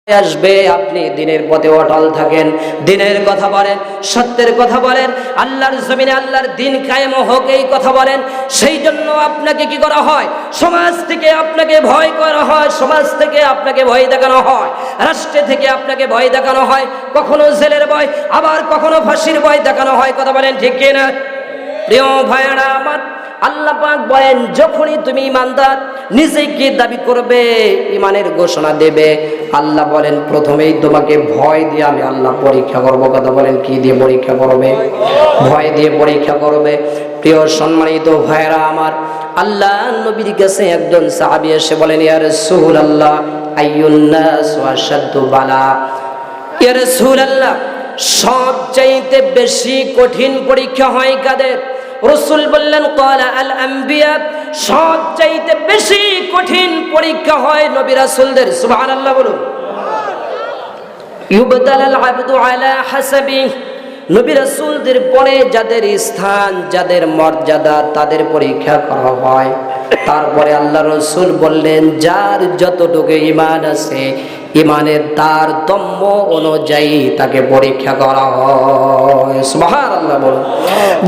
আসবে, আপনি দিনের পথে অটল থাকেন, দিনের কথা বলেন, সত্যের কথা বলেন, আল্লাহর জমিনে আল্লাহর দিন কায়েম হোক এই কথা বলেন। সেই জন্য আপনাকে কি করা হয়? সমাজ থেকে আপনাকে ভয় করা হয়, সমাজ থেকে আপনাকে ভয় দেখানো হয়, রাষ্ট্র থেকে আপনাকে ভয় দেখানো হয়, কখনো জেলের ভয়, আবার কখনো ফাঁসির ভয় দেখানো হয়। কথা বলেন ঠিক কিনা? প্রিয় ভাইয়েরা আমার, আল্লাহ পাক বলেন যখনই তুমি ইমানদার নিজেকে দাবি করবে, ইমানের ঘোষণা দেবে, আল্লাহ বলেন প্রথমেই তোমাকে ভয় দিয়ে আমি আল্লাহ পরীক্ষা করব। কথা বলেন কি দিয়ে পরীক্ষা করবে? ভয় দিয়ে পরীক্ষা করবে। প্রিয় সম্মানিত ভাইয়েরা আমার, আল্লাহ নবীর কাছে একজন সাহাবী এসে বলেন, ইয়া রাসূলুল্লাহ আইয়ুন নাস আশাদ্দু বালা। ইয়া রাসূলুল্লাহ, সবচাইতে বেশি কঠিন পরীক্ষা হয় কাদের? রাসূল বললেন ক্বালা আল আম্বিয়া, সবচাইতে বেশি কঠিন পরীক্ষা হয় নবী রাসূলদের। সুবহানাল্লাহ বলুন। ইউবতালাল আবদু আলা হাসাবি, নবী রাসূলদের পরে যাদের স্থান, যাদের মর্যাদা, তাদের পরীক্ষা করা হয়। তারপরে আল্লাহ রাসূল বললেন যার যতটুকু ঈমান আছে, ঈমানের তারতম্য অনুযায়ী তাকে পরীক্ষা করা হয়। সুবহানাল্লাহ বলুন।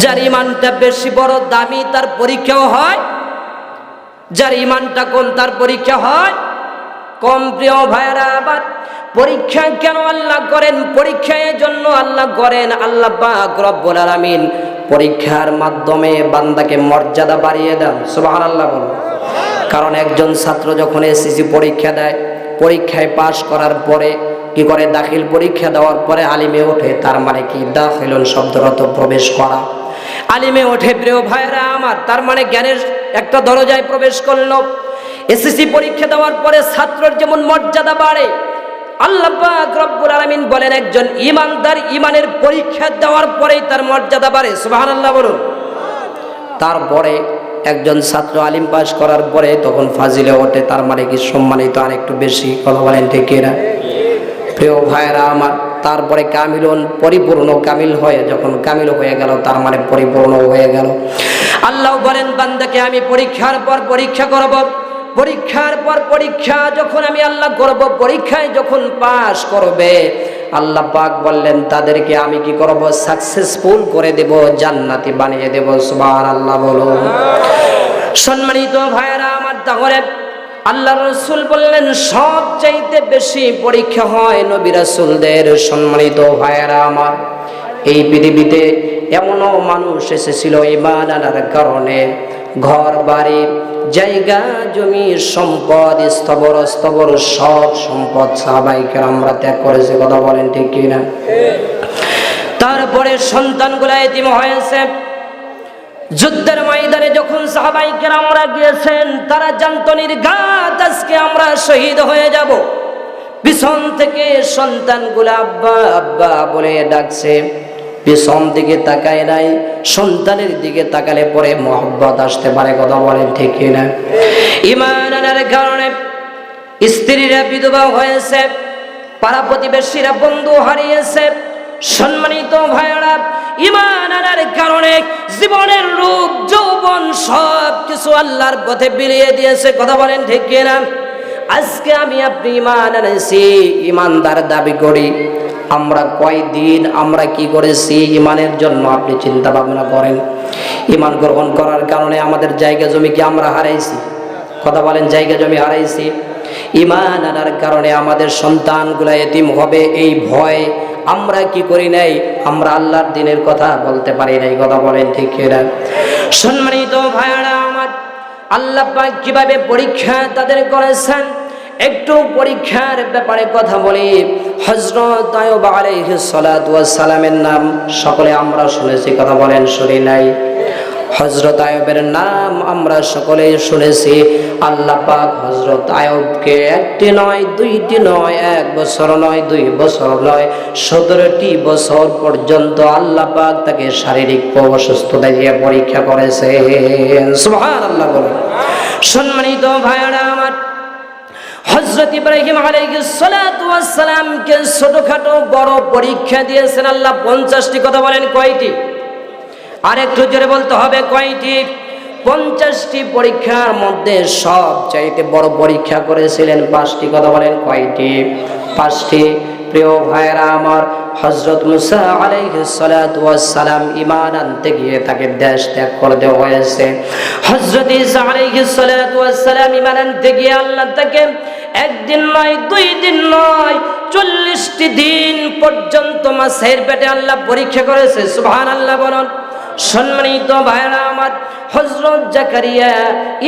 যার ঈমানটা বেশি বড় দামি তার পরীক্ষাও হয়, যার ঈমানটা কম তার পরীক্ষা হয় কম। প্রিয় ভাইরা আবার, পরীক্ষা কেন আল্লাহ করেন? পরীক্ষা এর জন্য আল্লাহ করেন, আল্লাহ পাক রব্বুল আলামিন পরীক্ষার মাধ্যমে বান্দাকে মর্যাদা বাড়িয়ে দেন। সুবহানাল্লাহ বলুন। কারণ একজন ছাত্র যখন এসএসসি পরীক্ষা দেয়, পরীক্ষায় পাশ করার পরে কি করে? দাখিল পরীক্ষা দেওয়ার পরে আলিমে ওঠে। তার মানে কি? দাখিলুন শব্দের অর্থ প্রবেশ করা। আলিমে ওঠে প্রিয় ভাইরা আমার, তার মানে জ্ঞানের একটা দরজায় প্রবেশ করলো। এসএসসি পরীক্ষা দেওয়ার পরে ছাত্রের যেমন মর্যাদা বাড়ে, আল্লাহ পাক রব্বুল আলামিন বলেন একজন ঈমানদার ঈমানের পরীক্ষা দেওয়ার পরেই তার মর্যাদা বাড়ে। সুবহানাল্লাহ বলুন। তারপরে একজন ছাত্র আলিম পাস করার পরে তখন ফাজিলে ওঠে, তার মানে কি? সম্মানিত আর একটু বেশি। কথা বলেন ঠিক কিনা? প্রিয় ভাইরা আমার, তারপরে কামিলুন, পরিপূর্ণ কামিল হয়ে, যখন কামিল হয়ে গেল তার মানে পরিপূর্ণ হয়ে গেল। আল্লাহ বলেন বান্দাকে আমি পরীক্ষার পর পরীক্ষা করব, পরীক্ষার পর পরীক্ষা যখন আমি আল্লাহ করব, পরীক্ষায় যখন পাস করবে, আল্লাহ পাক বললেন তাদেরকে আমি কি করব? সাকসেসফুল করে দেব, জান্নাতি বানিয়ে দেব। সুবহানাল্লাহ বলুন। সম্মানিত ভাইরা আমার, তাহলে আল্লাহ রাসূল বললেন সবচাইতে বেশি পরীক্ষা হয় নবী রাসূলদের। সম্মানিত ভাইরা আমার, এই পৃথিবীতে এমনও মানুষ এসেছিল ঈমান আনার কারণে ঘর বাড়ি, জায়গা জমি, সম্পদ, স্থাবর অস্থাবর সব সম্পদ সাহাবায়ে কেরামরা ত্যাগ করেছে। কথা বলেন ঠিক কিনা? তারপরে সন্তানগুলা এতিম হয়েছে। যুদ্ধের ময়দানে যখন সাহাবায়ে কেরামরা গিয়েছেন, তারা জানতো নির্ঘাত আজকে আমরা শহীদ হয়ে যাব। পিছন থেকে সন্তানগুলা আব্বা আব্বা বলে ডাকছে, পিছন দিকে তাকায় নাই। সন্তানের দিকে তাকালে পরে মহব্বত আসতে পারে। কথা বলেন ঠিক কিনা? ঈমান আনার কারণে স্ত্রীরা বিধবা হয়েছে, পাড়া প্রতিবেশীরা বন্ধু হারিয়েছে। সম্মানিত ভাইয়েরা, ঈমান আনার কারণে জীবনের রূপ যৌবন সব কিছু আল্লাহর পথে বিলিয়ে দিয়েছে। কথা বলেন ঠিক কিনা? আজকে আমি আপনি ঈমান আনেছি, ঈমানদার দাবি করি। আমরা কয়দিন আমরা কি করেছি ঈমানের জন্য? আপনি চিন্তা ভাবনা করেন। ঈমান গ্রহণ করার কারণে আমাদের জায়গা জমি কি আমরা হারাইছি? কথা বলেন, জায়গা জমি হারাইছি। ঈমান আনার কারণে আমাদের সন্তানগুলো এতিম হবে, এই ভয় আমরা কি করি নাই? আমরা আল্লাহর দ্বীনের কথা বলতে পারি নাই। কথা বলেন ঠিক কিনা? সম্মানিত ভাইরা আমার, আল্লাহ পাক কিভাবে পরীক্ষা তাদের করেছেন, একটু পরীক্ষার ব্যাপারে কথা বলি। হযরত আইয়ুব আলাইহিস সালাতু ওয়াস সালামের নাম সকলে আমরা শুনেছি। কথা বলেন শুনি নাই? হযরত আইয়ুবের নাম আমরা সকলেই শুনেছি। আল্লাহ পাক হযরত আইয়ুবকে একটি নয়, দুইটি নয়, 1 বছর নয়, 2 বছর নয়, 17টি বছর পর্যন্ত আল্লাহ পাক তাকে শারীরিক অসুস্থতা দিয়ে পরীক্ষা করেছেন। সুবহানাল্লাহ বলুন। সম্মানিত ভাইরা আমার, হযরত ইব্রাহিম আলাইহিস সালাতু ওয়াস সালামকে ছোটখাটো বড় পরীক্ষা দিয়েছেন আল্লাহ 50টি। কথা বলেন কয়টি? আর একটু জোরে বলতে হবে, কয়টি? 50টি পরীক্ষার মধ্যে সবচাইতে বড় পরীক্ষা করেছিলেন 5টি। কথা বলেন কয়টি? 5টি। প্রিয় ভাইরা আমার, হযরত মুসা আলাইহিস সালাতু ওয়াস সালাম ঈমান আনতে গিয়ে তাকে দেশ ত্যাগ করতে হয়েছে। হযরত ঈসা আলাইহিস সালাতু ওয়াস সালাম ঈমান আনতে গিয়ে আল্লাহ তাকে একদিন নয়, 2 দিন নয়, 40টি দিন পর্যন্ত মাছের পেটে আল্লাহ পরীক্ষা করেছে। সুবহানাল্লাহ বলুন। সম্মানিত ভাইরা আমার, হযরত জাকারিয়া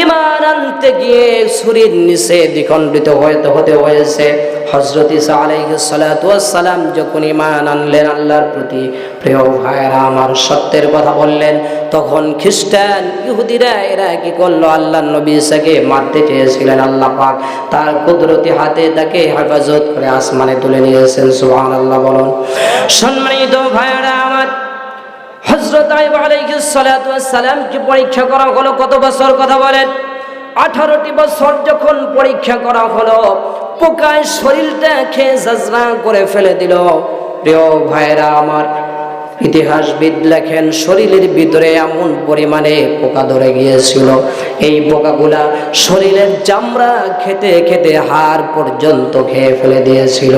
ঈমান আনতে গিয়ে ছুরির নিচে দ্বিখণ্ডিত হতে হয়েছে। হযরত ঈসা আলাইহিস সালাতু ওয়াস সালাম যখন ঈমান আনলেন আল্লাহর প্রতি, প্রিয় ভাইরা আমার, সত্যের কথা বললেন, তখন খ্রিস্টান ইহুদিরা এরা কি করলো, আল্লাহর নবী ঈসাকে মারতে চেয়েছিলেন। আল্লাহ পাক তার কুদরতি হাতে তাকে হেফাজত করে আসমানে তুলে নিয়েছেন। সুবহানাল্লাহ বলুন। সম্মানিত ভাইরা আমার, হযরত আইয়ুব আলাইহিস সালাতু ওয়াস সালামকে পরীক্ষা করা হলো কত বছর, কথা বলেন? 18টি বছর যখন পরীক্ষা করা হলো, পোকায় শরীরটা খেয়ে জাজরা করে ফেলে দিল। প্রিয় ভাইরা আমার, ইতিহাসবিদ লেখেন শরীরের ভিতরে এমন পরিমাণে পোকা ধরে গিয়েছিল, এই পোকাগুলা শরীরের চামড়া খেতে খেতে হাড় পর্যন্ত খেয়ে ফেলে দিয়েছিল।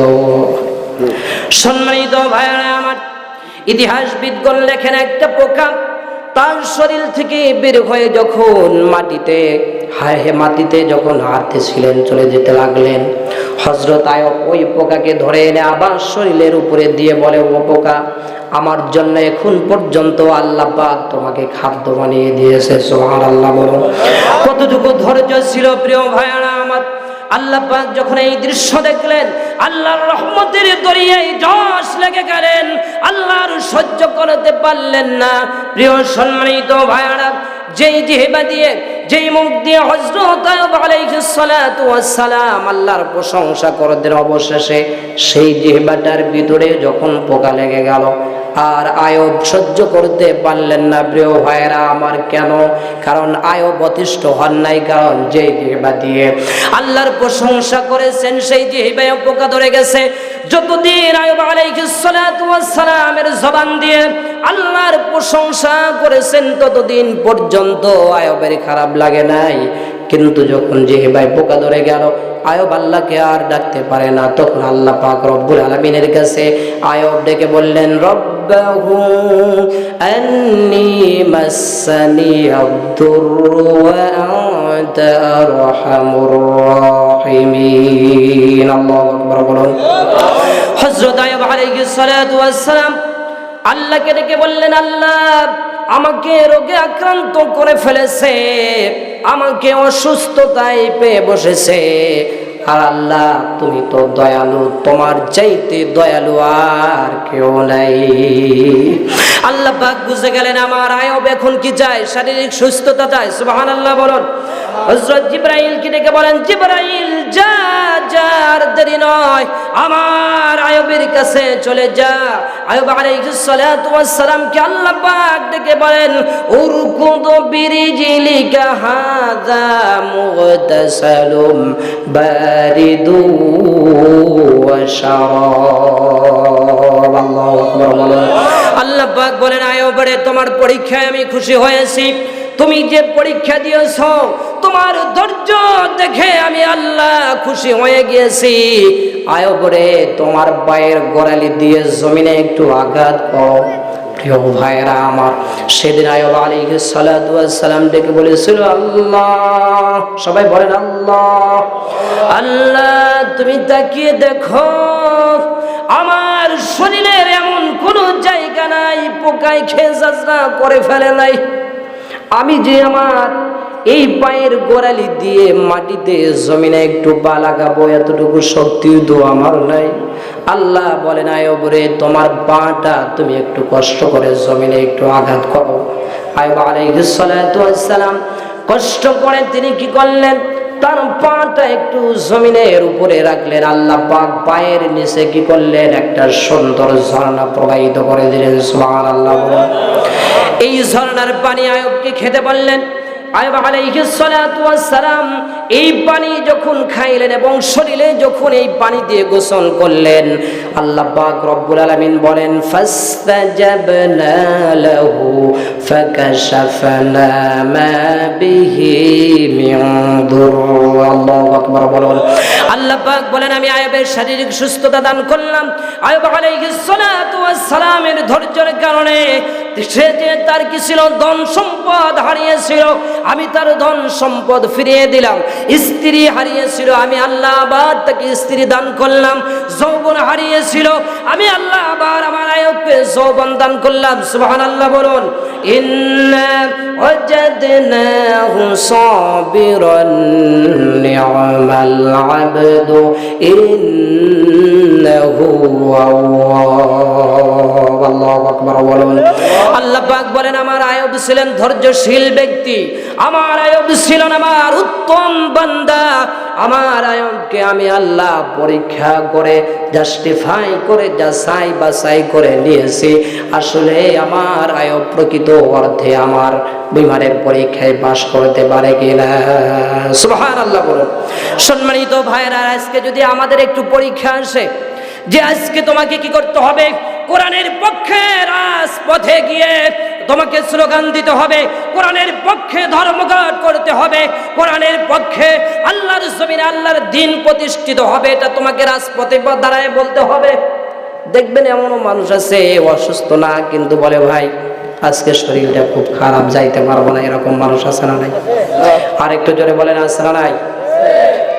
সম্মানিত ভাইরা আমার, ইতিহাসবিদগণ লেখেন একটা পোকা তার শরীর থেকে বের হয়ে যখন মাটিতে যখন হাঁটতেছিলেন, চলে যেতে লাগলেন, হযরত আইয়ুব ওই পোকাকে ধরে এনে আবার শরীরের উপরে দিয়ে বলে, ও পোকা, আমার জন্য এখন পর্যন্ত আল্লাহ পাক তোমাকে খাদ্য বানিয়ে দিয়েছে। সুবহানাল্লাহ বলুন। কতটুকু ধৈর্য ছিল প্রিয় ভাইরা আমার। আল্লাহ পাক যখন এই দৃশ্য দেখলেন, আল্লাহর রহমতের দরিয়ায় জশ লেগে গেলেন, আল্লাহর সহ্য করতে পারলেন না। প্রিয় সম্মানিত ভাইরা, যেই জিহ্বা দিয়ে, যেই মুখ দিয়ে হযরত আইয়ুব আলাইহিস সালাতু ওয়াস সালাম আল্লাহর প্রশংসা করতেন, অবশেষে সেই জিহ্বাটার ভিতরে যখন পোকা লেগে গেল, আর আইয়ুব সহ্য করতে পারলেন না। প্রিয় ভাইরা আমার, কেন? কারণ আইয়ুব অতিষ্ঠ হন নাই, কারণ যেই জিহ্বা দিয়ে আল্লাহর প্রশংসা করেছেন সেই জিহ্বায় পোকা ধরে গেছে। যতদিন আইয়ুব আলাইহিস সালাতু ওয়াস সালামের জবান দিয়ে আল্লাহর প্রশংসা করেছেন, ততদিন পর্যন্ত আইয়ুবের খারাপ লাগে নাই। কিন্তু যখন জিহ্বায় পোকা ধরে গেল, আইয়ুব আল্লাহকে আর ডাকতে পারে না। তখন আল্লাহ পাক রব্বুল আলামিনের কাছে আইয়ুব ডেকে বললেন, রব্বাহু আন্নী মাসসানি আদ-দুররু ওয়া আনতা আরহামুর রাহিমিন। আল্লাহু আকবার বলুন। হযরত আইয়ুব আলাইহিস সালাতু ওয়াস সালাম আল্লাহকে ডেকে বললেন, আল্লাহ, আমাকে রোগে আক্রান্ত করে ফেলেছে, আমাকে অসুস্থতায় পেয়ে বসেছে, আর আল্লাহ তুমি তো দয়ালু, তোমার চাইতে দয়ালু আর কেউ নাই। আল্লাহ পাক বুঝে গেলেন আমার আইয়ুব এখন কি চায়, শারীরিক সুস্থতা চায়। সুবহানাল্লাহ বলুন। হযরত জিবরাইলকে ডেকে বলেন, জিবরাইল যা যা, আর দেরি নয়, আমার আইয়ুবের কাছে চলে যা। আইয়ুব আলাইহিস সালাতু ওয়াস সালামকে আল্লাহ পাক ডেকে বলেন, উরকুদ বিরিজলিকা হাযা মুগতাসালুম বারিদু ওয়া শারাব। আল্লাহু আকবার বলেন। আল্লাহ পাক বলেন, আইয়ুব রে, তোমার পরীক্ষায় আমি খুশি হয়েছি। তুমি যে পরীক্ষা দিয়েছ, তোমার ধৈর্য দেখে আমি আল্লাহ খুশি হয়ে গিয়েছি। আইয়ুব রে, তোমার পায়ের গোড়ালি দিয়ে জমিনে একটু আঘাত করো। প্রিয় ভাইরা আমার, সেদিন আইয়ুব আলাইহিস সালাতু ওয়াস সালাম ডেকে বলেছিল, আল্লাহ, সবাই বলেন আল্লাহ, আল্লাহ তুমি তাকিয়ে দেখো, আমার শরীরের এমন কোনো জায়গা নাই পোকায় খেয়ে জাজরা করে ফেলে নাই। আমি যে আমার এই পায়ের গোড়ালি দিয়ে মাটিতে জমিনে একটু পা লাগাবো, এতটুকু শক্তি তো আমার নাই। আল্লাহ বলেন, আইয়ুব রে, তোমার পাটা তুমি একটু কষ্ট করে জমিনে একটু আঘাত করো। আইয়ুব আলাইহিস সালাতু ওয়াস সালাম কষ্ট করে তিনি কি করলেন, তার পাটা একটু জমিনের উপরে রাখলেন। আল্লাহ পাক পায়ের নিচে কি করলেন, একটা সুন্দর ঝর্ণা প্রবাহিত করে দিলেন। সুবহানাল্লাহ। এই ঝর্ণার পানি আইয়ুবকে খেতে বললেন। আইয়ুব আলাইহিস সালাতু ওয়াস সালাম এই পানি যখন খাইলেন এবং শরীরে যখন এই পানি দিয়ে গোসল করলেন, আল্লাহ পাক রব্বুল আলামিন বলেন ফাস্তাজাবনা লাহু ফাকাশাফনা মা বিহি মিন দুর। আল্লাহু আকবার বলুন। আল্লাহ পাক বলেন আমি আইয়ুবের শারীরিক সুস্থতা দান করলাম। আইয়ুব আলাইহিস সালাতু ওয়াস সালামের ধৈর্যের কারণে সে যে তার কি ছিল ধন সম্পদ হারিয়েছিল, আমি তার ধন সম্পদ ফিরিয়ে দিলাম। স্ত্রী হারিয়েছিল, আমি আল্লাহ আবার তাকে স্ত্রী দান করলাম। যৌবন হারিয়েছিল, আমি আল্লাহ আবার আমার আইয়ুবকে যৌবন দান করলাম। সুবহানাল্লাহ বলুন। ইন্না ওয়াজাদনাহু সাবিরান নি'মাল আবদু ইন্নাহু আওয়াব। আল্লাহু আকবার বলুন। আল্লাহ পাক বলেন আমার আইয়ুব ছিলেন ধৈর্যশীল ব্যক্তি, আমার আইয়ুব ছিলেন আমার উত্তম বান্দা। আমার আইয়ুবকে আমি আল্লাহ পরীক্ষা করে জাস্টিফাই করে যাচাই বাছাই করে নিয়েছি। আসলে আমার আইয়ুব প্রকৃত অর্থে আমার বিমানের পরীক্ষায় পাশ করতে পারে কিনা। সুবহানাল্লাহ বলুন। সম্মানিত ভাইরা, আজকে যদি আমাদের একটু পরীক্ষা আসে যে আজকে তোমাকে কি করতে হবে, কোরআনের পক্ষে রাজপথে গিয়ে তোমাকে স্লোগান দিতে হবে, কোরআনের পক্ষে ধর্মঘট করতে হবে, কোরআনের পক্ষে আল্লাহর জমিনে আল্লাহর দ্বীন প্রতিষ্ঠিত হবে, এটা তোমাকে রাজপথে দাঁড়ায় বলতে হবে। দেখবেন এমনও মানুষ আছে অসুস্থ না, কিন্তু বলে ভাই আজকে শরীরটা খুব খারাপ, যাইতে পারবো না, এরকম মানুষ আছে না নাই? আর একটু জোরে বলেন আছে না নাই?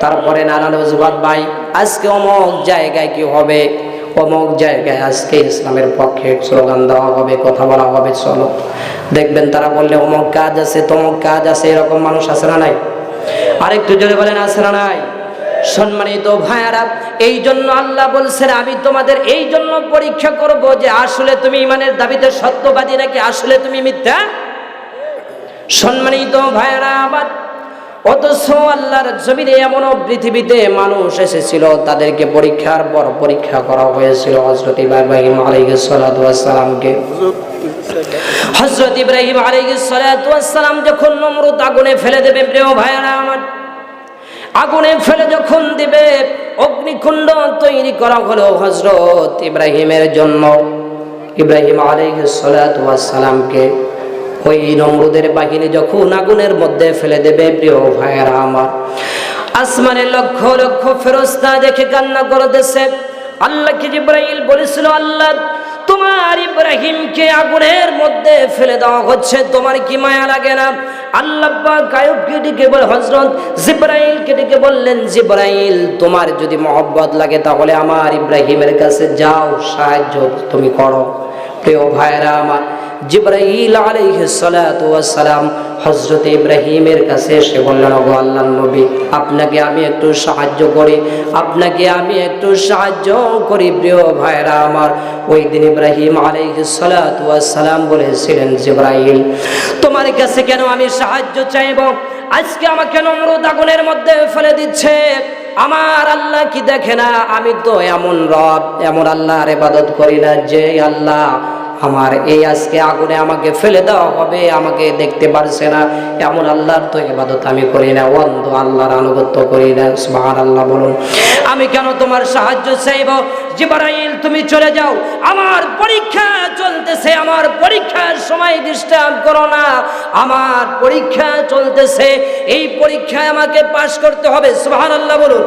তারপরে নানান অজুহাত, ভাই আজকে অমুক জায়গায় কি হবে, অমুক জায়গায় আজকে ইসলামের পক্ষে স্লোগান দেওয়া হবে, কথা বলা হবে, চলো। দেখবেন তারা বললে অমুক কাজ আছে, তমুক কাজ আছে, এরকম মানুষ আছে না নাই? আরেকটু জোরে বলেন আছে না নাই? সম্মানিত ভাইয়ারা, এই জন্য আল্লাহ বলছেন আমি তোমাদের এই জন্য পরীক্ষা করব যে আসলে তুমি ইমানের দাবিতে সত্যবাদী নাকি আসলে তুমি মিথ্যা। সম্মানিত ভাইয়ারা আমার, অথচ আল্লাহর জমিনে এমন পৃথিবীতে মানুষ এসেছিল তাদেরকে পরীক্ষার পর পরীক্ষা করা হয়েছিল। হযরত ইব্রাহিম আলাইহিস সালাতু ওয়াস সালামকে, হযরত ইব্রাহিম আলাইহিস সালাতু ওয়াস সালাম যখন নমরুদ আগুনে ফেলে দেবে, প্রিয় ভাইরা আমার, আগুনে ফেলে যখন দিবে, অগ্নিকুণ্ড তৈরি করা হলো হযরত ইব্রাহিমের জন্য। ইব্রাহিম আলাইহিস সালাতু ওয়াস সালামকে ওই নমরুদের বাহিনী যখন আগুনের মধ্যে ফেলে দেবে, প্রিয় ভাইয়েরা আমার, আসমানে লক্ষ লক্ষ ফেরেশতা দেখে কান্না করতেছে। আল্লাহকে জিবরাইল বলেছিল আল্লাহ তোমার ইব্রাহিমকে আগুনের মধ্যে ফেলে দেওয়া হচ্ছে, তোমার কি মায়া লাগে না? আল্লাহ পাক আইয়ুবকে ডেকে বলে হযরত জিবরাইলকে ডেকে বললেন জিবরাইল তোমার যদি মহব্বত লাগে তাহলে আমার ইব্রাহিমের কাছে যাও, সাহায্য তুমি করো। প্রিয় ভাইয়েরা আমার, জিবরাইল আলাইহিস সালাতু ওয়াস সালাম হযরত ইব্রাহিমের কাছে এসে বললেন ওগো আল্লাহর নবী আপনাকে আমি একটু সাহায্য করি, আপনাকে আমি একটু সাহায্য করি। প্রিয় ভাইরা আমার, ওই দিন ইব্রাহিম আলাইহিস সালাতু ওয়াস সালাম বলেছিলেন জিবরাইল তোমার কাছে কেন আমি সাহায্য চাইব? আজকে আমাকে নমরুদ আগুনের মধ্যে ফেলে দিচ্ছে, আমার আল্লাহ কি দেখে না? আমি তো এমন রব, এমন আল্লাহর ইবাদত করি না যে আল্লাহ আমার এই আজকে আগুনে আমাকে ফেলে দেওয়া হবে, আমাকে দেখতে পারছে না, এমন আল্লাহর তো ইবাদত আমি করি না, অন্ধ আল্লাহর আনুগত্য করি না। সুবহানাল্লাহ বলুন। আমি কেন তোমার সাহায্য চাইব? জিবরাইল তুমি চলে যাও, আমার পরীক্ষা চলতেছে, আমার পরীক্ষার সময় ডিস্টার্ব করো না, আমার পরীক্ষা চলতেছে, এই পরীক্ষায় আমাকে পাশ করতে হবে। সুবহানাল্লাহ বলুন।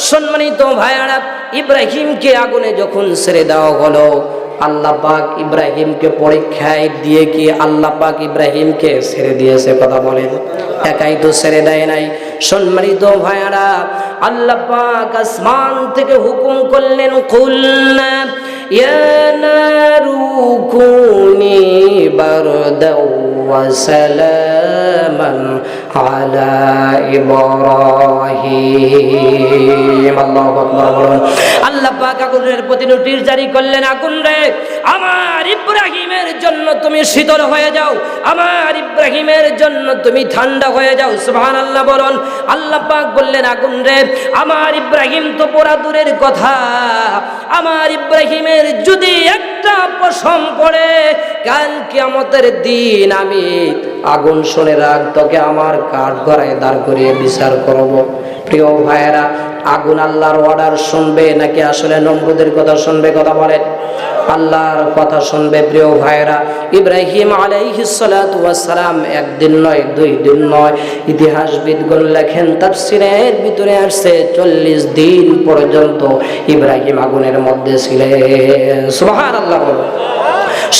সম্মানিত ভাইয়ারা, ইব্রাহিমকে আগুনে যখন ছেড়ে দেওয়া হলো, আল্লাহ পাক ইব্রাহিমকে পরীক্ষায় দিয়ে কি আল্লাহ পাক ইব্রাহিমকে ছেড়ে দিয়েছে? কথা বলেন, একাই তো ছেড়ে দেয় নাই। সম্মানিত ভাইয়ারা, আল্লাহ পাক আসমান থেকে হুকুম করলেন কুলনা ইয়া নারু কুনি বারদাও ওয়া সালামান আলা ইব্রাহিম। আল্লাহু আকবার। আল্লাহ পাক আগুনের প্রতি নোটিশ জারি করলেন, আগুন রে আমার ইব্রাহিমের জন্য তুমি শীতল হয়ে যাও, আমার ইব্রাহিমের জন্য তুমি ঠান্ডা হয়ে যাও। সুবহানাল্লাহ বলুন। আল্লাহ পাক বললেন আগুন রে আমার ইব্রাহিম তো পোড়া দূরের কথা, আমার ইব্রাহিমের যদি একটা পশম পড়ে, কাল কিয়ামতের দিন আমি আগুন শুনে রাখ, তোকে আমার কাঠ গড়ায় দাঁড় করিয়ে বিচার করব। প্রিয় ভাইয়েরা, আগুন আল্লাহর অর্ডার শুনবে নাকি আসলে নমরুদের কথা শুনবে? কথা বলেন। আল্লাহর কথা শুনবে। প্রিয় ভাইয়েরা, ইব্রাহিম আলাইহিস সালাতু ওয়াস সালাম একদিন নয়, দুই দিন নয়, ইতিহাসবিদগণ লেখেন, তাফসীরের ভিতরে আসছে 40 দিন পর্যন্ত ইব্রাহিম আগুনের মধ্যে ছিলেন। সুবহানাল্লাহ।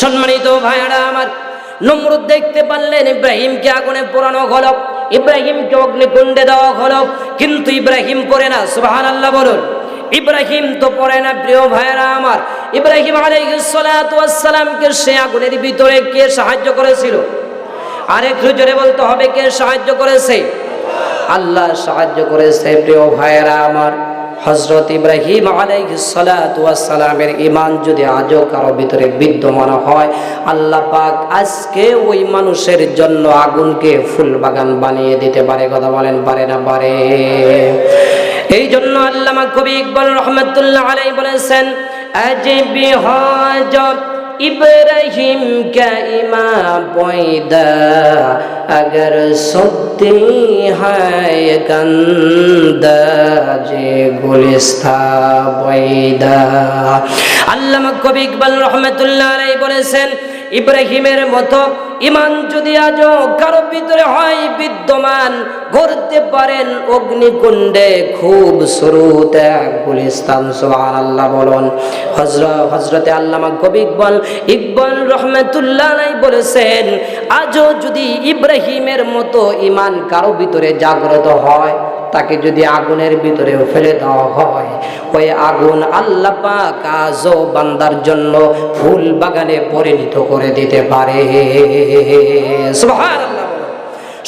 সম্মানিত ভাইয়েরা আমার, নমরুদ দেখতে পারলেন ইব্রাহিমকে আগুনে পোড়ানো হলো, ইব্রাহিমকে অগ্নিকুণ্ডে দেওয়া হলো, কিন্তু ইব্রাহিম পড়ে না। সুবহানাল্লাহ বলুন। ইব্রাহিম তো পড়ে না। প্রিয় ভাইয়েরা আমার, ইব্রাহিম আলাইহিস সালাতু ওয়াস সালামকে সে আগুনের ভিতরে কে সাহায্য করেছিল? আরেকটু জোরে বলতে হবে, কে সাহায্য করেছে? আল্লাহ সাহায্য করেছে। প্রিয় ভাইয়েরা আমার, হযরত ইব্রাহিম আলাইহিস সালাতু ওয়াস সালামের ঈমান যদি আজও কারো ভিতরে বিদ্যমান হয়, আল্লাহ পাক আজকে ওই মানুষের জন্য আগুনকে ফুল বাগান বানিয়ে দিতে পারে। কথা বলেন, পারে না পারে? এই জন্য আল্লামা কবি ইকবাল রহমাতুল্লাহ আলাইহি বলেছেন, আজবি হাজব ইব্রাহিম কা ইমাম পয়দা अगर सोती है गंदा जे गुलिस्ता बैदा। আল্লামা কবি ইকবাল রহমাতুল্লাহ আলাইহি বলেছেন, ইব্রাহিমের মতো ঈমান যদি আজও কারো ভিতরে হয় বিদ্যমান, করতে পারেন অগ্নিকুণ্ডে খুব শুরুতে গুলিস্তান। সুবহানাল্লাহ বলুন। হযরতে আল্লামা কবি ইকবাল রহমাতুল্লাহ আলাইহি বলেছেন, আজও যদি ইব্রাহিমের মতো ঈমান কারো ভিতরে জাগ্রত হয়, তাকে যদি আগুনের ভিতরে ফেলে দেওয়া হয়, ওই আগুন আল্লাহ পাক আজও বান্দার জন্য ফুল বাগানে পরিণত করে দিতে পারে। সুবহানাল্লাহ।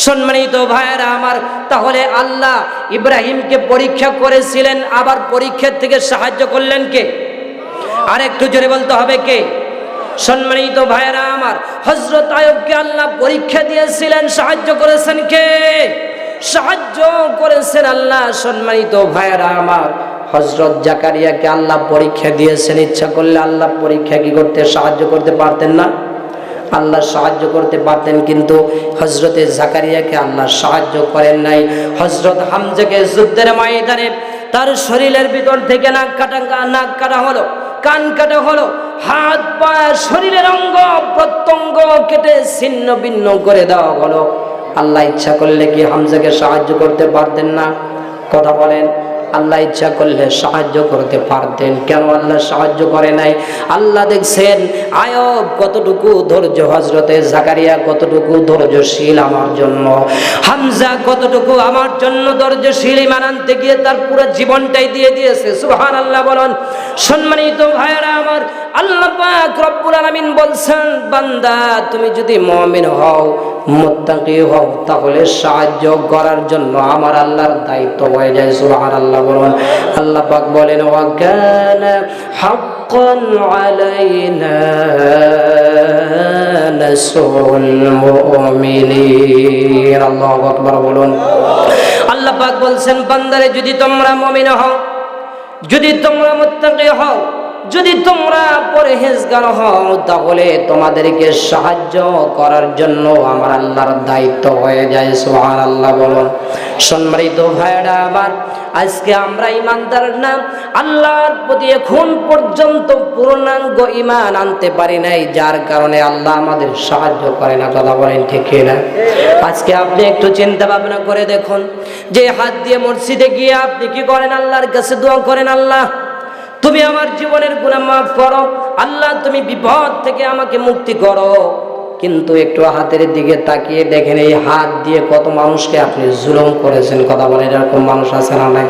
সম্মানিত ভাইয়েরা আমার, তাহলে আল্লাহ ইব্রাহিমকে পরীক্ষা করেছিলেন, আবার পরীক্ষার থেকে সাহায্য করলেন কে? আর একটু জোরে বলতে হবে, কে? সম্মানিত ভাইয়েরা আমার, হযরত আইয়ুবকে আল্লাহ পরীক্ষা দিয়েছিলেন, সাহায্য করেছেন কে? সাহায্য করেছেন আল্লাহ। সম্মানিত ভাইয়েরা আমার, হযরত জাকারিয়াকে আল্লাহ পরীক্ষা দিয়েছেন, ইচ্ছা করলে আল্লাহ পরীক্ষা কি করতে সাহায্য করতে পারতেন না? আল্লাহ সাহায্য করতে পারতেন, কিন্তু হযরতে জাকারিয়াকে আল্লাহ সাহায্য করেন নাই। হযরত হামজাকে যুদ্ধের ময়দানে তার শরীরের ভিতর থেকে নাক কাটা হলো, কান কাটা হলো, হাত পা শরীরের অঙ্গ প্রত্যঙ্গ কেটে ছিন্ন ভিন্ন করে দেওয়া হলো। আল্লাহ ইচ্ছা করলে কি হামজাকে সাহায্য করতে পারতেন না? কথা বলেন। আল্লাহ ইচ্ছা করলে সাহায্য করতে পারতেন, কেন আল্লাহ সাহায্য করে নাই? আল্লাহ দেখছেন আয়ব কতটুকু ধৈর্য, হযরতে জাকারিয়া কতটুকু ধৈর্যশীল আমার জন্য, হামজা কতটুকু আমার জন্য ধৈর্যশীল। ঈমান আনতে গিয়ে তার পুরো জীবনটাই দিয়ে দিয়েছে। সুবহানাল্লাহ বলুন। সম্মানিত ভাইয়েরা আমার, আল্লাহ পাক রব্বুল আলামিন বলছেন, বান্দা তুমি যদি মুমিন হও, মুত্তাকি হও, তাহলে সাহায্য করার জন্য আমার আল্লাহর দায়িত্ব হয়ে যায়। সুবহানাল্লাহ বলুন। আল্লাহ পাক বলেন, ওয়া কানা হাক্কান আলাইনা নাসরুল মুমিনিন। আল্লাহু আকবার বলুন। আল্লাহ পাক বলছেন, বান্দারে যদি তোমরা মুমিন হও, যদি তোমরা মুত্তাকি হও, যদি তোমরা পরহেজগার হও, তাহলে তোমাদেরকে সাহায্য করার জন্য আমার আল্লাহর দায়িত্ব হয়ে যায়। সুবহানাল্লাহ বলুন। সম্মানিত ভাইরা আমার, আজকে আমরা ঈমানদার না, আল্লাহর প্রতি এখন পর্যন্ত পূর্ণাঙ্গ ঈমান আনতে পারি নাই, যার কারণে আল্লাহ আমাদের সাহায্য করে না। কথা বলেন ঠিক কিনা? আজকে আপনি একটু চিন্তা ভাবনা করে দেখুন, যে হাত দিয়ে মসজিদে গিয়ে আপনি কি করেন? আল্লাহর কাছে দোয়া করেন, আল্লাহ তুমি আমার জীবনের গুনাহ মাফ করো, আল্লাহ তুমি বিপদ থেকে আমাকে মুক্তি করো। কিন্তু একটু হাতের দিকে তাকিয়ে দেখেন, এই হাত দিয়ে কত মানুষকে আপনি জুলুম করেছেন। কথা বলেন, এরকম মানুষ আছে না নাই?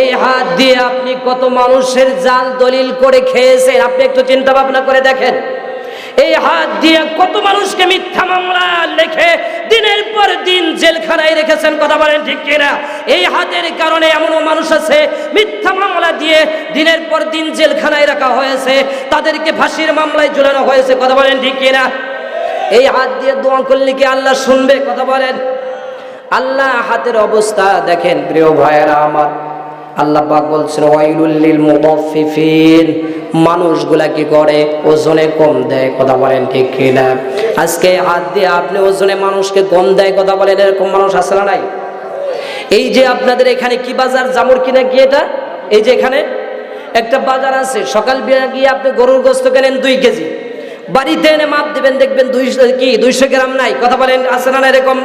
এই হাত দিয়ে আপনি কত মানুষের জাল দলিল করে খেয়েছেন, আপনি একটু চিন্তা ভাবনা করে দেখেন। এই হাত দিয়ে কত মানুষকে মিথ্যা মামলা লিখে দিনের পর দিন জেলখানায় রেখেছেন। কথা বলেন ঠিক কিনা? এই হাতের কারণে এমনও মানুষ আছে মিথ্যা মামলা দিয়ে দিনের পর দিন জেলখানায় রাখা হয়েছে, তাদেরকে ফাঁসির মামলায় ঝুলানো হয়েছে। কথা বলেন ঠিক কিনা? এই হাত দিয়ে দোয়া করলে কি আল্লাহ শুনবে? কথা বলেন। আল্লাহ হাতের অবস্থা দেখেন প্রিয় ভাইয়েরা আমার, আল্লাহ পাক বলছেন ওয়াইলুল লিল মুতাফফিফিন, মানুষগুলা কি করে ওজনে কম দেয়, কথা বলেন ঠিক কিনা? আজকে হাত দিয়ে আপনি ওজনে মানুষকে কম দেয়, কথা বলেন, এরকম মানুষ আছে না নাই? এই যে আপনাদের এখানে কি বাজার, জামুর কিনা কি এটা, এই যে এখানে একটা বাজার আছে, সকাল বেলা গিয়ে আপনি গরুর গোশত কেনেন 2 কেজি, বাড়িতে এনে মাপ দিবেন, দেখবেন 200 গ্রাম নাই, কথা বলেন আছে না এরকম,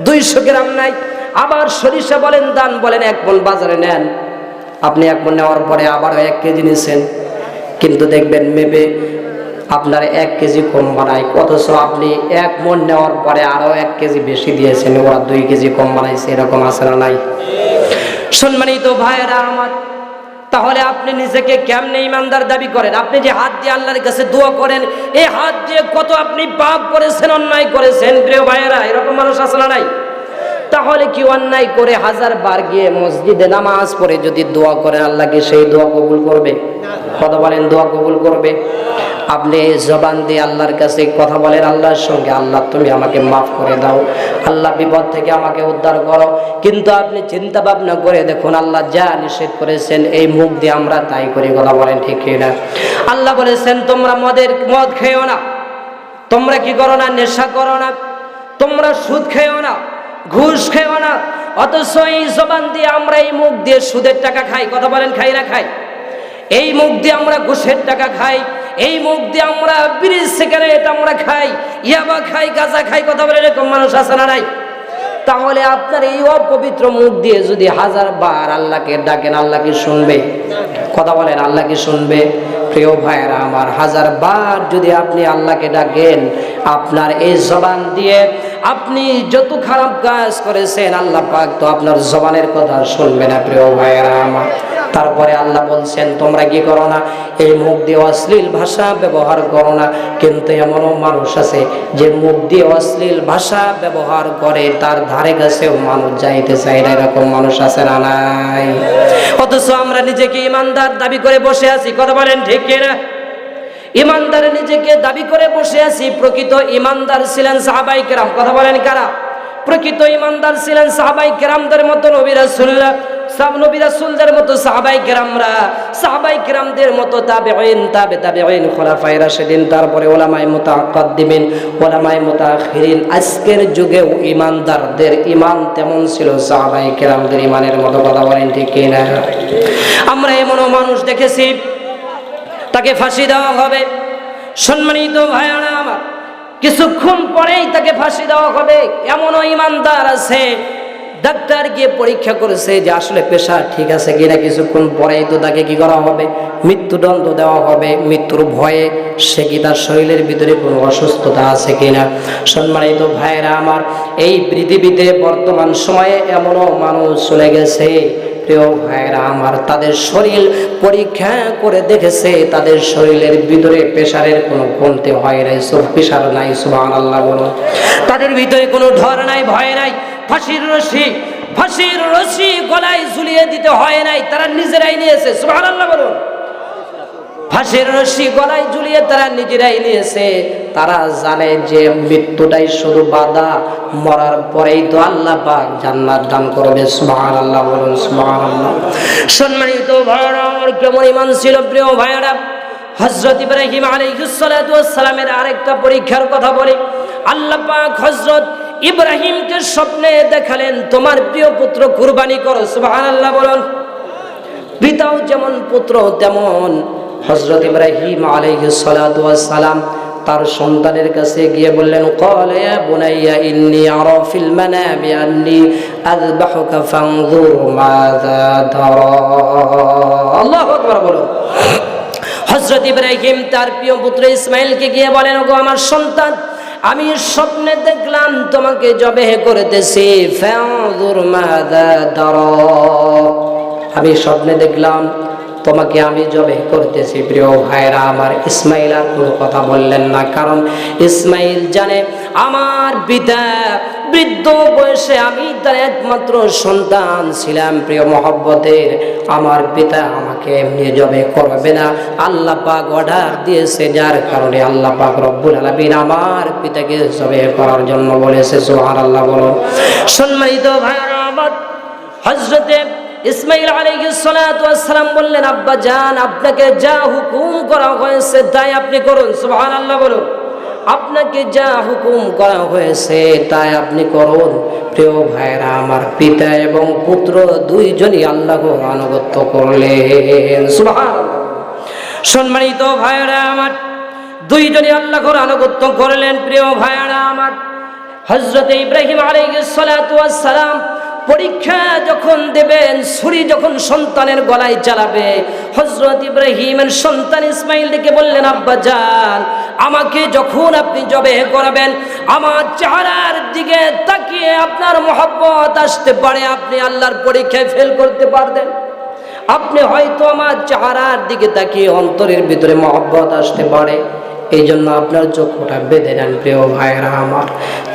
200 গ্রাম নাই। আবার সরিষা বলেন, দান বলেন, 1 মণ বাজারে নেন, আপনি 1 মণ নেওয়ার পরে আবার 1 কেজি নিছেন, কিন্তু দেখবেন মেপে আপনার 1 কেজি কম বানায়, অথচ আপনি 1 মণ নেওয়ার পরে আরো 1 কেজি বেশি দিয়েছেন, ওরা 2 কেজি কম বানাইছে, এরকম আছে না নাই? সম্মানিত ভাইয়েরা আমার, তাহলে আপনি নিজেকে কেমনে ইমানদার দাবি করেন? আপনি যে হাত দিয়ে আল্লাহর কাছে দোয়া করেন, এই হাত দিয়ে কত আপনি পাপ করেছেন, অন্যায় করেছেন, প্রিয় ভাইয়েরা, এরকম মানুষ আছে না নাই? তাহলে কি অন্যায় করে 1000 বার গিয়ে মসজিদে নামাজ পড়ে যদি দোয়া করেন, আল্লাহ কি সেই দোয়া কবুল করবে? কথা বলেন, দোয়া কবুল করবে? আপনি জবান দিয়ে আল্লাহর কাছে কথা বলেন, আল্লাহর সঙ্গে, আল্লাহ তুমি আমাকে মাফ করে দাও, আল্লাহ বিপদ থেকে আমাকে উদ্ধার করো, কিন্তু আপনি চিন্তা ভাবনা করে দেখুন, আল্লাহ যা নিষেধ করেছেন এই মুখ দিয়ে আমরা তাই করি, কথা বলেন ঠিক কিনা? আল্লাহ বলেছেন তোমরা মদ খেও না, তোমরা কি করো না, নেশা করো না, তোমরা সুদ খেও না, ঘুষ খেও না, অথচ এই জবান দিয়ে আমরা, এই মুখ দিয়ে সুদের টাকা খাই, কথা বলেন খাই না খাই? এই মুখ দিয়ে আমরা ঘুষের টাকা খাই, এই মুখ দিয়ে আমরা বিড়ি সিগারেট আমরা খাই, ইয়াবা খাই, গাঁজা খাই, কথা বলেন, এরকম মানুষ আছে না নাই? তাহলে আপনার এই অপবিত্র মুখ দিয়ে যদি 1000 বার আল্লাহকে ডাকেন, আল্লাহ কি শুনবে? কথা বলেন, আল্লাহ কি শুনবে? প্রিয় ভাইয়েরা আমার, 1000 বার যদি আপনি আল্লাহকে ডাকেন, আপনার এই জবান দিয়ে আপনি যত খারাপ কাজ করেছেন, আল্লাহ পাক তো আপনার জবানের কথা শুনবে না, প্রিয় ভাইয়েরা আমার। তারপরে আল্লাহ বলছেন তোমরা কি করো না, এই মুখ দিয়ে অশ্লীল ভাষা ব্যবহার করো না, কিন্তু এমনও মানুষ আছে যে মুখ দিয়ে অশ্লীল ভাষা ব্যবহার করে, তার ধারে কাছেও মানুষ যাইতে চায় না, এরকম মানুষ আছে না নাই? অথচ আমরা নিজেকে ইমানদার দাবি করে বসে আছি, কথা বলেন ঠিক কিনা? ইমানদার নিজেকে দাবি করে বসে আছি। প্রকৃত ইমানদার ছিলেন সাহাবায়ে কেরাম, কথা বলেন কারা? প্রকৃত ইমানদার ছিলেন সাহাবায়ে কেরামদের মতো, নবী রাসূলদের মতো সাহাবায়ে কেরামরা, সাহাবায়ে কেরামদের মতো তাবেঈন, তাবেঈন, খোলাফায়ে রাশিদিন, তারপরে উলামায়ে মুতাআক্কিদিন, উলামায়ে মুতাআখিরিন। আজকের যুগেও ইমানদারদের ইমান তেমন ছিল সাহাবায়ে কেরামদের ইমানের মতো, কথা বলেন ঠিক কিনা? আমরা এমনও মানুষ দেখেছি তাকে ফাঁসি দেওয়া হবে, সম্মানিত ভাইয়েরা আমার, কিছুক্ষণ পরেই তাকে ফাঁসি দেওয়া হবে। এমনও ইমানদার আছে, ডাক্তার গিয়ে পরীক্ষা করেছে যে আসলে পেশা ঠিক আছে কিনা, কিছুক্ষণ পরেই তো তাকে কি করা হবে, মৃত্যুদণ্ড দেওয়া হবে। মৃত্যুর ভয়ে সে কি তার শরীরের ভিতরে কোনো অসুস্থতা আছে কিনা? সম্মানিত ভাইয়েরা আমার, এই পৃথিবীতে বর্তমান সময়ে এমনও মানুষ চলে গেছে, প্রিয় ভাইয়েরা আমার, তাদের শরীর পরীক্ষা করে দেখেছে তাদের শরীরের ভিতরে প্রেসারের কোনো কমতে হয় নাই, প্রেসার নাই, সুবহানাল্লাহ বলুন। তাদের ভিতরে কোনো ডর নাই, ভয় নাই। ফাঁসির রশি গলায় ঝুলিয়ে দিতে হয় নাই, তারা নিজেরাই নিয়েছে, সুবহানাল্লাহ বলুন। ফাঁসির রশি গলায় ঝুলিয়ে তারা নিজেরাই নিয়েছে। তারা জানে যে মৃত্যুটাই শুধু বাধা, মরার পরেই তো আল্লাহ পাক জান্নাত দান করবে, সুবহানাল্লাহ বলুন, সুবহানাল্লাহ। সম্মানিত ভাইরা আমার, কেমন ঈমান ছিল প্রিয় ভাইরা? হযরত ইব্রাহিম আলাইহিস সালাতু ওয়াস সালামের আরেকটা পরীক্ষার কথা বলি। আল্লাহ পাক হযরত ইব্রাহিমকে স্বপ্নে দেখালেন, তোমার প্রিয় পুত্র কুরবানি করো, সুবহানাল্লাহ বলুন। পিতাও যেমন পুত্র তেমন। হযরত ইব্রাহিম আলাইহিস সালাতু ওয়াস সালাম তার সন্তানের কাছে গিয়ে বললেন, ক্বালা ইয়া বুনাইয়া ইন্নী আরা ফিল মানামি আন্নী আযবাহুকা ফানজুর মাযা তারা। আল্লাহু আকবার বলুন। হযরত ইব্রাহিম তার প্রিয় পুত্র ইসমাঈলকে গিয়ে বলেন, ওগো আমার সন্তান, আমি স্বপ্নে দেখলাম তোমাকে জবেহ করতেছি, ফানজুর মাযা তারা। আমি স্বপ্নে দেখলাম তোমাকে আমি জবে করতেছি। প্রিয় ভাইরা আমার, ইসমাইল আর কোনো কথা বললেন না, কারণ ইসমাইল জানে আমার পিতা বৃদ্ধ বয়সে আমি তার একমাত্র সন্তান ছিলাম, প্রিয় মহব্বতের। আমার পিতা আমাকে এমনি জবে করবে না, আল্লাহ পাক অর্ডার দিয়েছে, যার কারণে আল্লাহ পাক রব্বুল আলামিন আমার পিতাকে জবে করার জন্য বলেছে, সুবহানাল্লাহ বলুন। সম্মানিত ভাইরা আমার, হযরতে ইসমাঈল আলাইহিস সালাতু ওয়াস সালাম বললেন, আব্বা জান, আপনাকে যা হুকুম করা হয়েছে তাই আপনি করুন। সুবহানাল্লাহ বলুন। আপনাকে যা হুকুম করা হয়েছে তাই আপনি করুন। প্রিয় ভাইরা আমার, পিতা এবং পুত্র দুইজনই আল্লাহর আনুগত্য করলেন। সুবহানাল্লাহ। সম্মানিত ভাইরা আমার, দুইজনই আল্লাহর আনুগত্য করলেন। প্রিয় ভাইরা আমার, হযরত ইব্রাহিম আলাইহিস সালাতু ওয়াস সালাম পরীক্ষা যখন দেবেন, ছুরি যখন সন্তানের গলায় চালাবে, হযরত ইব্রাহিমের সন্তান ইসমাঈল ডেকে বললেন, আব্বা জান, আমাকে যখন আপনি জবে করাবেন, আমার চেহারার দিকে তাকিয়ে আপনার মহব্বত আসতে পারে, আপনি আল্লাহর পরীক্ষায় ফেল করতে পারবেন। আপনি হয়তো আমার চেহারার দিকে তাকিয়ে অন্তরের ভিতরে মহব্বত আসতে পারে, এই জন্য আপনার চক্ষুটা বেঁধে নেন। প্রিয় ভাইরা আমার,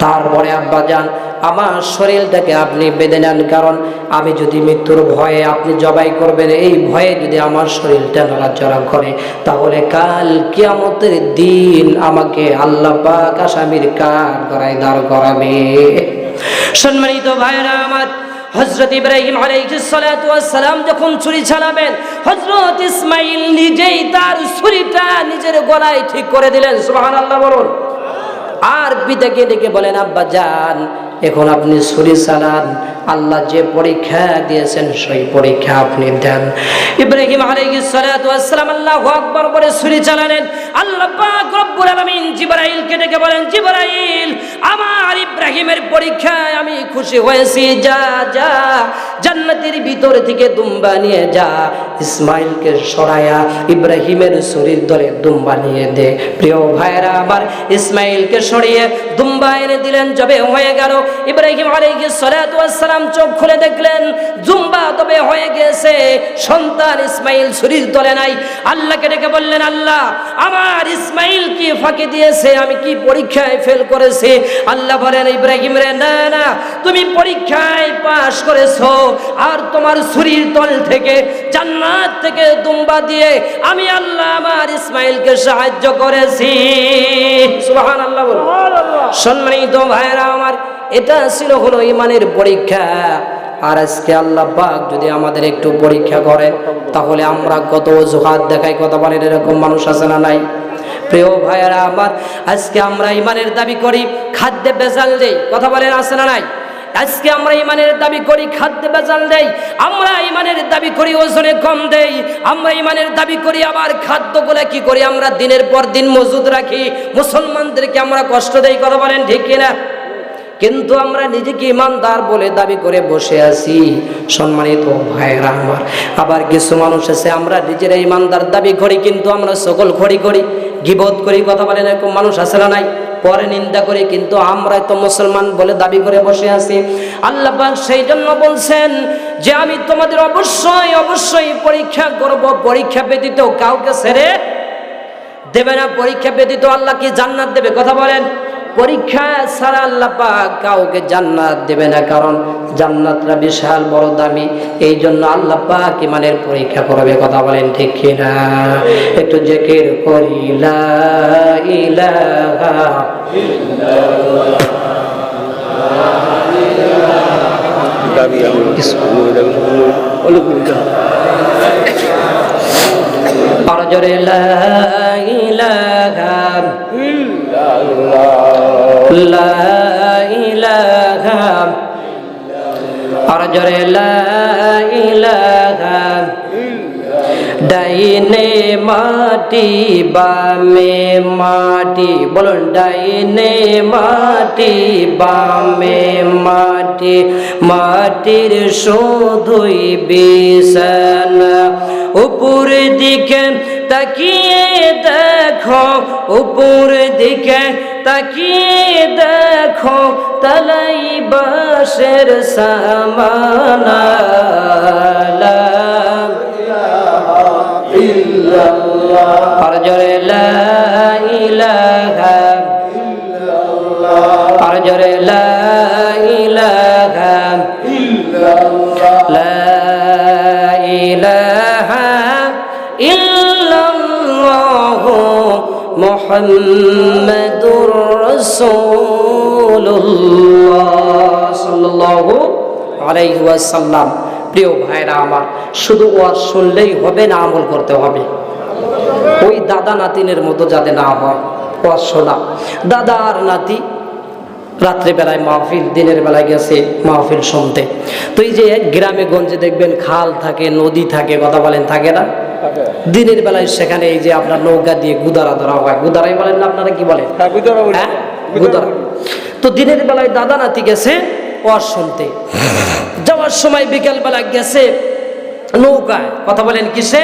তারপরে আব্বা জান, আমার শরীরটাকে আপনি বেঁধে নেন, কারণ আমি যদি মৃত্যুর ভয়ে আপনি জবাই করবেন, এই ভয়ে যদি আমার শরীরটা নড়াচড়া করে, তাহলে কাল কিয়ামতের দিন আমাকে আল্লাহ পাক আসামির কাঠগড়ায় দাঁড় করাবে। সম্মানিত ভাইরা আমার, হযরত ইব্রাহিম আলাইহিস সালাতু ওয়াস সালাম যখন ছুরি চালাবেন, হযরত ইসমাঈল নিজেই তার ছুরিটা নিজের গলায় ঠিক করে দিলেন। সুবহানাল্লাহ বলুন। আর পিতাকে ডেকে বলেন, আব্বা জান, এখন আপনি ছুরি চালান, আল্লাহ যে পরীক্ষা দিয়েছেন সেই পরীক্ষা আপনি দেন। ইব্রাহিম আলাইহিস সালাতু ওয়াস সালাম আল্লাহু আকবার বলে ছুরি চালালেন। আল্লাহ পাক রব্বুল আলামিন জিবরাইলকে ডেকে বলেন, জিবরাইল, আমার ইব্রাহিমের পরীক্ষায় আমি খুশি হয়েছি, যা যা জান্নাতের ভিতর থেকে দুম্বা নিয়ে যা, ইসমাঈলকে সরায়া ইব্রাহিমের শরীর ধরে দুম্বা নিয়ে দে। প্রিয় ভাইরা আমার, ইসমাঈলকে সরিয়ে দুম্বা এনে দিলেন, জবে হয়ে গেল। ইব্রাহিম আলাইহিস সালাতু ওয়াস সালাম চোখ খুলে দেখলেন দুম্বা তবে হয়ে গেছে, সন্তান ইসমাঈল শরীর তলে নাই। আল্লাহকে ডেকে বললেন, আল্লাহ, আমার ইসমাঈল কি ফাঁকি দিয়েছে, আমি কি পরীক্ষায় ফেল করেছি? আল্লাহ বলেন, ইব্রাহিম রে, না না, তুমি পরীক্ষায় পাশ করেছো, আর তোমার শরীর তল থেকে জান্নাত থেকে দুম্বা দিয়ে আমি আল্লাহ আমার ইসমাঈলকে সাহায্য করেছি। সুবহানাল্লাহ বলুন। সম্মানিত ভাইরা আমার, এটা ছিল হলো ঈমানের পরীক্ষা। আর আজকে আল্লাহ পাক যদি আমাদের একটু পরীক্ষা করেন, তাহলে আমরা কত অজুহাত দেখাই, কথা বলেন, এরকম মানুষ আছে না নাই? প্রিয় ভাইয়েরা আমার, আজকে আমরা ঈমানের দাবি করি, খাদ্যে ভেজাল দেই, কথা বলেন, আছে না নাই? আজকে আমরা ঈমানের দাবি করি, খাদ্যে ভেজাল দেই, আমরা ঈমানের দাবি করি, ওজনে কম দেই, আমরা ঈমানের দাবি করি, আবার খাদ্যগুলো কি করি, আমরা দিনের পর দিন মজুদ রাখি, মুসলমানদেরকে আমরা কষ্ট দেই, কথা বলেন ঠিক কিনা? কিন্তু আমরা নিজেকে ইমানদার বলে দাবি করে বসে আছি। সম্মানিত ভাইরা আমার, আবার কিছু মানুষ আছে, আমরা নিজেরা ইমানদার দাবি করি, কিন্তু আমরা সকল খড়ি করি, গীবত করি, কথা বলেন, এরকম মানুষ আছে না নাই? পরে নিন্দা করি, কিন্তু আমরা তো মুসলমান বলে দাবি করে বসে আছি। আল্লাহ পাক সেই জন্য বলছেন যে আমি তোমাদের অবশ্যই অবশ্যই পরীক্ষা করব, পরীক্ষা ব্যতীত কাউকে ছেড়ে দেবে না। পরীক্ষা ব্যতীত আল্লাহ কি জান্নাত দেবে? কথা বলেন। পরীক্ষা ছাড়া আল্লাহ পাক কাউকে জান্নাত দেবে না, কারণ জান্নাতটা বিশাল বড় দামি, এই জন্য আল্লাহ পাক ঈমানের পরীক্ষা করবে, কথা বলেন ঠিক কিনা? একটু জিকির করি, লা ইলাহা ইল্লাল্লাহ। আর জোরে লা ইলাহা লা ইলাহা, আর জোরে লা ইলাহা। ডাইনে মাটি বামে মাটি, বলুন, ডাইনে মাটি বামে মাটি, মাটির শুধুই বিছানা, উপর দিকে তাকিয়ে দেখো, উপর দিকে তাকিয়ে দেখো, তালাই বাঁশের সামানা, লা ইলাহা ইল্লাল্লাহ। আর জোরে লা ইলাহা ইল্লাল্লাহ, আর জোরে লা ইলাহা ইল্লাল্লাহ, লা ইলাহা ইল্লাল্লাহ মুহাম্মাদুর রাসূলুল্লাহ সাল্লাল্লাহু আলাইহি ওয়াসাল্লাম। প্রিয় ভাইরা আমার, শুধু ওয়াজ শুনলেই হবে না, আমল করতে হবে। ওই দাদা নাতিনের মতো যাতে না হয়, ওয়াজ শোনা। দাদা আর নাতি রাত্রিবেলায় মাহফিল, দিনের বেলায় গেছে মাহফিল শুনতে। তো এই যে গ্রামে গঞ্জে দেখবেন খাল থাকে, নদী থাকে, কথা বলেন থাকে না? দিনের বেলায় সেখানে এই যে আপনার নৌকা দিয়ে গুদারা ধরা হয়, গুদারাই বলেন না আপনারা, কি বলেন? হ্যাঁ, গুদারা। তো দিনের বেলায় দাদা নাতি গেছে ওয়াজ শুনতে, যাওয়ার সময় বিকেল বেলা গেছে নৌকায়, কথা বলেন কিসে?